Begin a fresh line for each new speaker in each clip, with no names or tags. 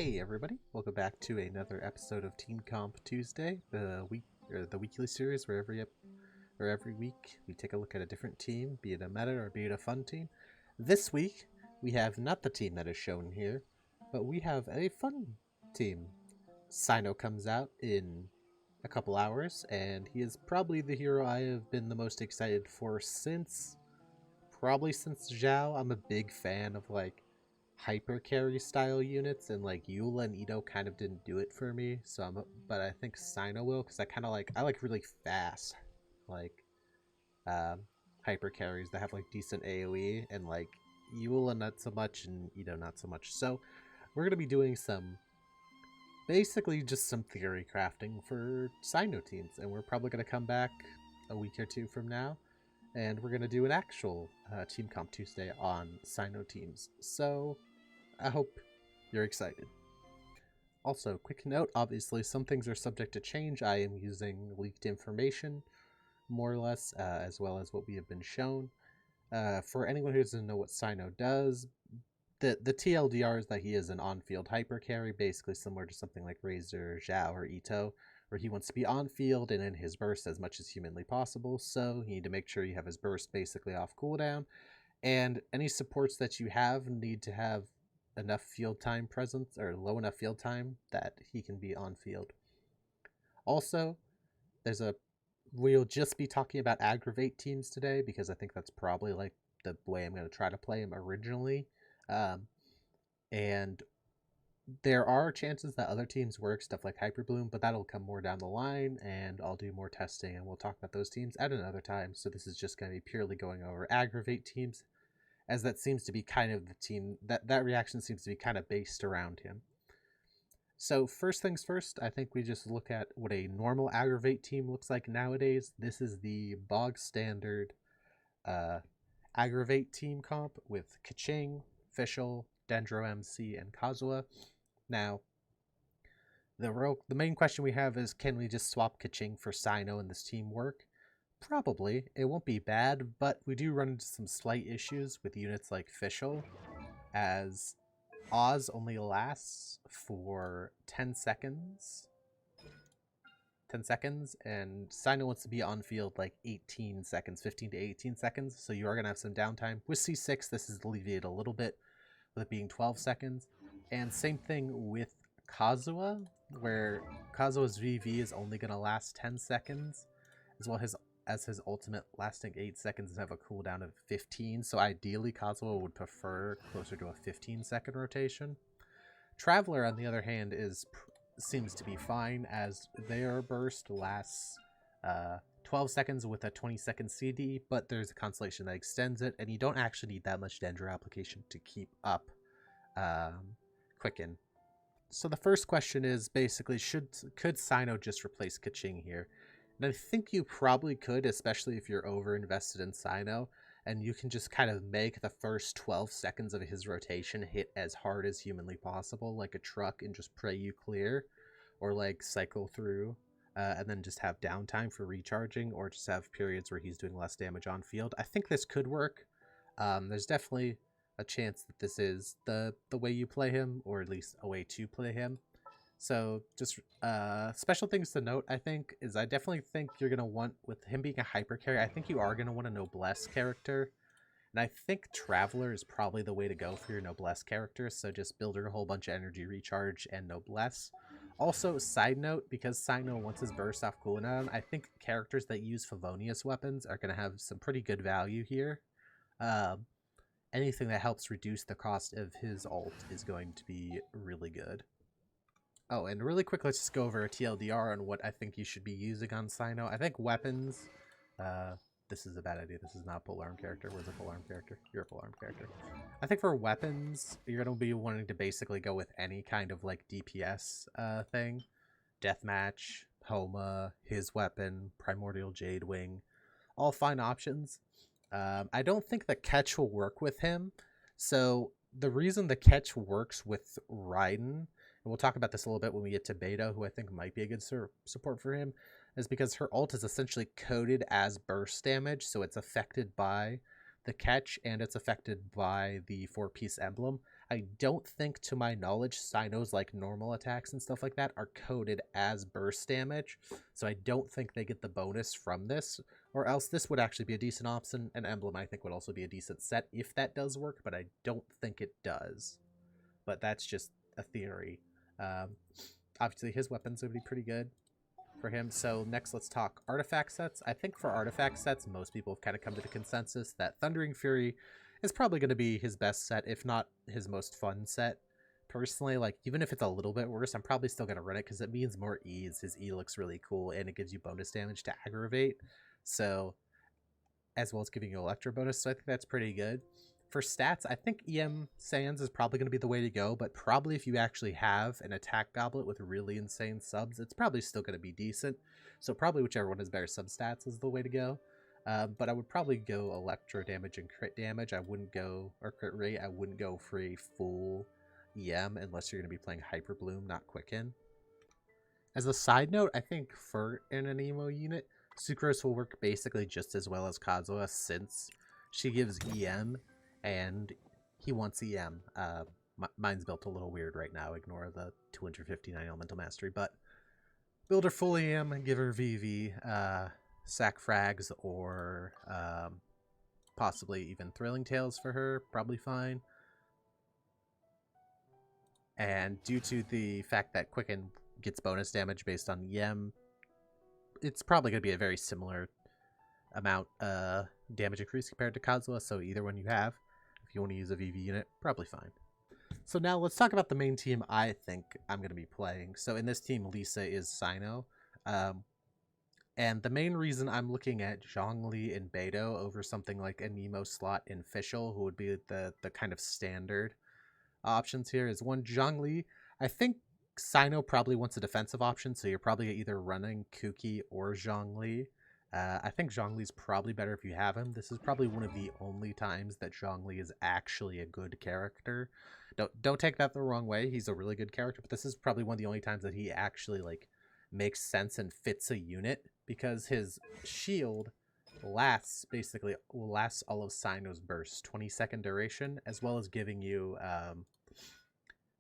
Hey everybody, welcome back to another episode of Team Comp Tuesday, the weekly series where every week we take a look at a different team, be it a meta or be it a fun team. This week we have not the team that is shown here, but we have a fun team. Cyno comes out in a couple hours, and he is probably the hero I have been the most excited for since Zhao. I'm a big fan of hyper carry style units, and Eula and Ito kind of didn't do it for me. But I think Cyno will, because I like really fast like um, hyper carries that have decent AOE, and Eula not so much and Ito not so much. So we're gonna be doing basically just some theory crafting for Cyno teams, and we're probably gonna come back a week or two from now, and we're gonna do an actual Team Comp Tuesday on Cyno teams. So I hope you're excited. Also, quick note, obviously some things are subject to change. I am using leaked information, more or less, as well as what we have been shown. For anyone who doesn't know what Cyno does, the TLDR is that he is an on-field hyper carry, basically similar to something like Razor, Zhao, or Ito, where he wants to be on-field and in his burst as much as humanly possible, so you need to make sure you have his burst basically off cooldown, and any supports that you have need to have enough field time presence, or low enough field time that he can be on field. Also, we'll just be talking about aggravate teams today, because I think that's probably the way I'm going to try to play him originally. And there are chances that other teams work, stuff like hyperbloom, but that'll come more down the line, and I'll do more testing, and we'll talk about those teams at another time. So this is just going to be purely going over aggravate teams, as that seems to be kind of the team, that reaction seems to be kind of based around him. So first things first, I think we just look at what a normal aggravate team looks like nowadays. This is the bog standard aggravate team comp with Kaching, Fischl, Dendro MC, and Kazuha. Now, the main question we have is, can we just swap Kaching for Cyno and this team work? Probably. It won't be bad, but we do run into some slight issues with units like Fischl, as Oz only lasts for 10 seconds. 10 seconds, and Cyno wants to be on field 18 seconds, 15 to 18 seconds, so you are going to have some downtime. With C6, this is alleviated a little bit, with it being 12 seconds. And same thing with Kazuha, where Kazuha's VV is only going to last 10 seconds, as well as his ultimate lasting 8 seconds and have a cooldown of 15, so ideally Kazuha would prefer closer to a 15-second rotation. Traveler, on the other hand, seems to be fine, as their burst lasts 12 seconds with a 20-second CD, but there's a constellation that extends it, and you don't actually need that much Dendro application to keep up quicken. So the first question is basically, could Cyno just replace Kaching here? And I think you probably could, especially if you're over-invested in Cyno, and you can just kind of make the first 12 seconds of his rotation hit as hard as humanly possible, like a truck, and just pray you clear, or cycle through, and then just have downtime for recharging, or just have periods where he's doing less damage on field. I think this could work. There's definitely a chance that this is the way you play him, or at least a way to play him. So just special things to note, I think, is I definitely think you're going to want, with him being a hyper carry, I think you are going to want a noblesse character. And I think Traveler is probably the way to go for your noblesse character, so just build her a whole bunch of energy recharge and noblesse. Also, side note, because Cyno wants his burst off cooldown, I think characters that use Favonius weapons are going to have some pretty good value here. Anything that helps reduce the cost of his ult is going to be really good. Oh, and really quick, let's just go over a TLDR on what I think you should be using on Cyno. I think weapons, this is a bad idea. This is not a polearm character. Where's a polearm character? You're a polearm character. I think for weapons, you're going to be wanting to basically go with any kind of DPS thing. Deathmatch, Homa, his weapon, Primordial Jade Wing, all fine options. I don't think the catch will work with him. So the reason the catch works with Raiden, and we'll talk about this a little bit when we get to Beta, who I think might be a good support for him, is because her ult is essentially coded as burst damage, so it's affected by the catch and it's affected by the 4-piece emblem. I don't think, to my knowledge, Cyno's like normal attacks and stuff like that are coded as burst damage, so I don't think they get the bonus from this, or else this would actually be a decent option. An emblem, I think, would also be a decent set if that does work, but I don't think it does. But that's just a theory. Obviously, his weapons would be pretty good for him. So next, let's talk artifact sets. I think for artifact sets, most people have kind of come to the consensus that Thundering Fury is probably going to be his best set, if not his most fun set. Personally, like, even if it's a little bit worse, I'm probably still going to run it because it means more E's. His E looks really cool, and it gives you bonus damage to aggravate. So, as well as giving you Electro bonus, so I think that's pretty good. For stats, I think EM Sands is probably going to be the way to go, but probably if you actually have an attack goblet with really insane subs, it's probably still going to be decent. So probably whichever one has better sub stats is the way to go. But I would probably go Electro damage and crit damage. I wouldn't go, or crit rate, I wouldn't go for a full EM unless you're going to be playing Hyperbloom, not Quicken. As a side note, I think for in an emo unit, Sucrose will work basically just as well as Kazuha since she gives EM and he wants EM. Mine's built a little weird right now. Ignore the 259 elemental mastery, but build her full EM and give her VV, sack frags, or possibly even Thrilling Tales for her. Probably fine. And due to the fact that Quicken gets bonus damage based on EM, it's probably going to be a very similar amount damage increase compared to Kazuha, so either one you have. If you want to use a VV unit, probably fine. So now let's talk about the main team I think I'm going to be playing. So in this team, Lisa is Cyno. And the main reason I'm looking at Zhongli and Beidou over something like a Nemo slot in Fischl, who would be the kind of standard options here, is one, Zhongli. I think Cyno probably wants a defensive option, so you're probably either running Kuki or Zhongli. I think Zhongli's probably better if you have him. This is probably one of the only times that Zhongli is actually a good character. Don't take that the wrong way. He's a really good character, but this is probably one of the only times that he actually like makes sense and fits a unit, because his shield lasts all of Cyno's bursts, 20-second duration, as well as giving you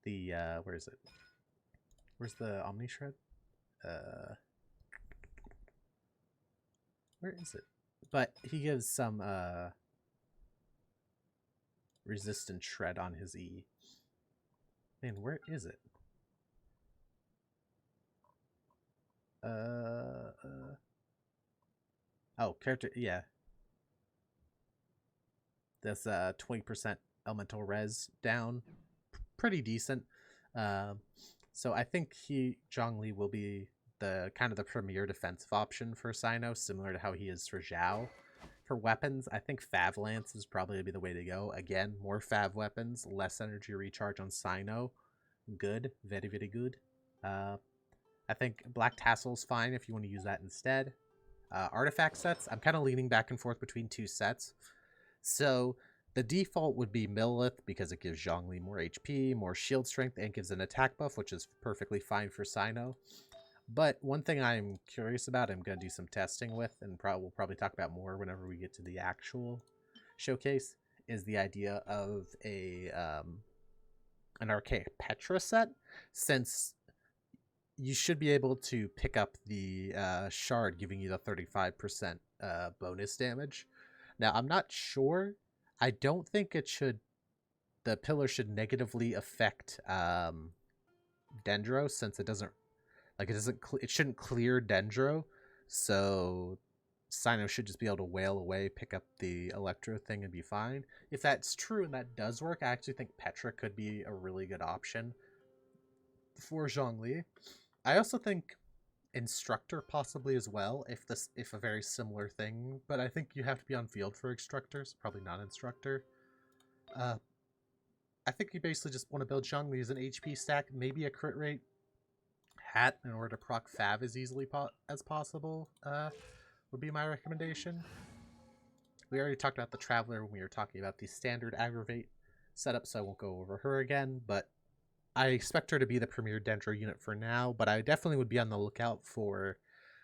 where is it? Where's the Omni Shred? Where is it? But he gives some resistant shred on his E. Man, where is it? Oh, character, yeah. That's 20% elemental res down. Pretty decent. So I think Zhongli will be the kind of the premier defensive option for Cyno, similar to how he is for Zhao. For weapons, I think Fav Lance is probably going to be the way to go. Again, more Fav weapons, less energy recharge on Cyno. Good. Very, very good. I think Black Tassel's fine if you want to use that instead. Artifact sets, I'm kind of leaning back and forth between two sets. So the default would be Millith because it gives Zhongli more HP, more shield strength, and gives an attack buff, which is perfectly fine for Cyno. But one thing I'm curious about, I'm going to do some testing with, and we'll probably talk about more whenever we get to the actual showcase, is the idea of an Archaic Petra set, since you should be able to pick up the shard giving you the 35% bonus damage. Now, I'm not sure. I don't think the pillar should negatively affect Dendro, since it shouldn't clear Dendro, so Cyno should just be able to wail away, pick up the Electro thing, and be fine. If that's true and that does work, I actually think Petra could be a really good option for Zhongli. I also think Instructor possibly as well, if a very similar thing, but I think you have to be on field for Instructors, probably not Instructor. I think you basically just want to build Zhongli as an HP stack, maybe a crit rate hat in order to proc Fav as easily as possible would be my recommendation. We already talked about the Traveler when we were talking about the standard aggravate setup, so I won't go over her again, but I expect her to be the premier Dendro unit for now, but I definitely would be on the lookout for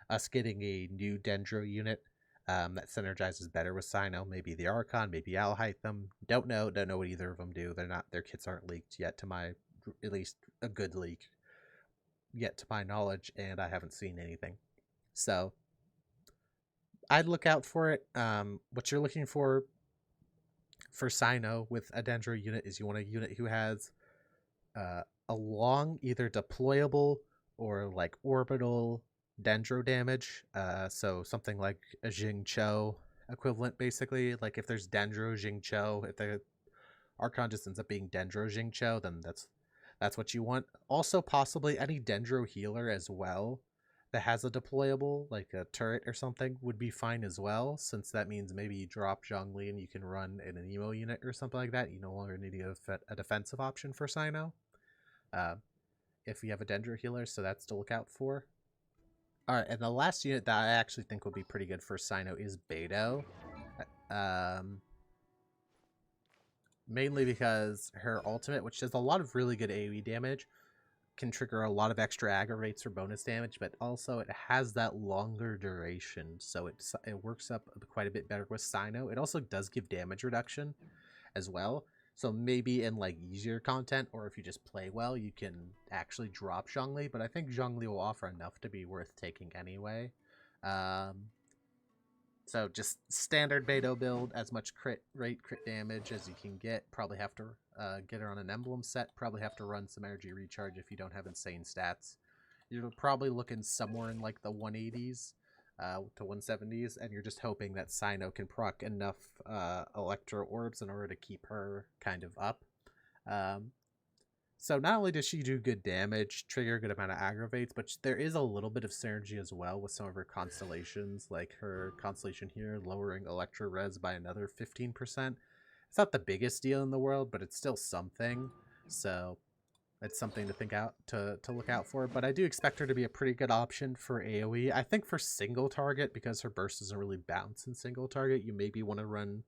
us getting a new Dendro unit that synergizes better with Cyno. Maybe the Archon, maybe I'll hide them. Don't know what either of them do. Their kits aren't leaked yet to my, at least a good leak yet to my knowledge, and I haven't seen anything. So I'd look out for it. What you're looking for Cyno with a Dendro unit is you want a unit who has a long, either deployable or like orbital Dendro damage. So something like a Jing Cho equivalent, basically. Like if there's Dendro Jing Cho, if the Archon just ends up being Dendro Jing Cho, then that's what you want. Also, possibly any Dendro healer as well that has a deployable, like a turret or something, would be fine as well, since that means maybe you drop Zhongli and you can run in an emo unit or something like that. You no longer need a defensive option for Cyno. If you have a Dendro healer, so that's to look out for. Alright, and the last unit that I actually think would be pretty good for Cyno is Beidou. Mainly because her ultimate, which does a lot of really good AoE damage, can trigger a lot of extra aggravates for bonus damage, but also it has that longer duration, so it works up quite a bit better with Cyno. It also does give damage reduction as well, so maybe in like easier content, or if you just play well, you can actually drop Zhongli, but I think Zhongli will offer enough to be worth taking anyway. So just standard Beidou build, as much crit damage as you can get. Probably have to get her on an emblem set. Probably have to run some energy recharge if you don't have insane stats. You're probably looking somewhere in like the 180s to 170s, and you're just hoping that Cyno can proc enough Electro Orbs in order to keep her kind of up. So not only does she do good damage, trigger a good amount of aggravates, but there is a little bit of synergy as well with some of her constellations, like her constellation here, lowering Electro Res by another 15%. It's not the biggest deal in the world, but it's still something. So it's something to to look out for. But I do expect her to be a pretty good option for AoE. I think for single target, because her burst doesn't really bounce in single target, you maybe want to run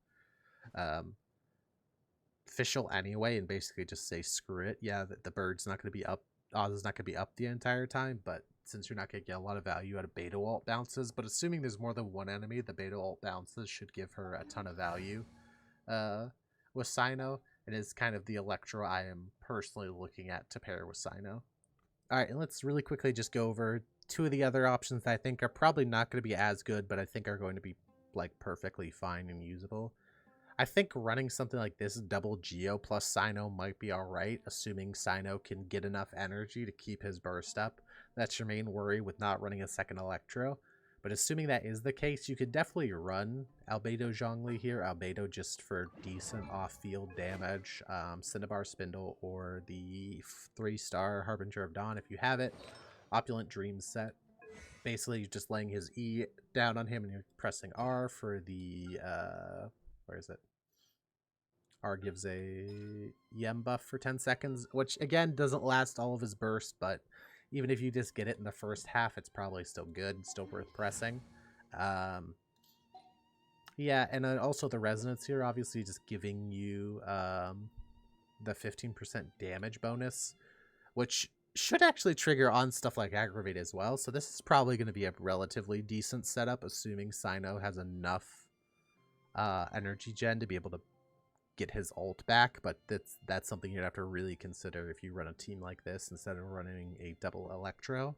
Fischl anyway and basically just say screw it. Yeah, the bird's not going to be up. Oz is not going to be up the entire time, but since you're not going to get a lot of value out of Beidou ult bounces, but assuming there's more than one enemy, the Beidou ult bounces should give her a ton of value. With Cyno, it is kind of the Electro I am personally looking at to pair with Cyno. Alright, and let's really quickly just go over two of the other options that I think are probably not going to be as good, but I think are going to be like perfectly fine and usable. I think running something like this double Geo plus Cyno might be alright, assuming Cyno can get enough energy to keep his burst up. That's your main worry with not running a second Electro. But assuming that is the case, you could definitely run Albedo Zhongli here. Albedo just for decent off-field damage. Cinnabar Spindle or the 3-star Harbinger of Dawn if you have it. Opulent Dreams set. Basically, you're just laying his E down on him and you're pressing R for the... where is it? R gives a Yem buff for 10 seconds, which again doesn't last all of his burst, but even if you just get it in the first half, it's probably still good, still worth pressing. Yeah, and also the resonance here, obviously just giving you the 15% damage bonus, which should actually trigger on stuff like aggravate as well. So this is probably going to be a relatively decent setup, assuming Cyno has enough energy gen to be able to get his ult back, but that's something you'd have to really consider if you run a team like this instead of running a double Electro.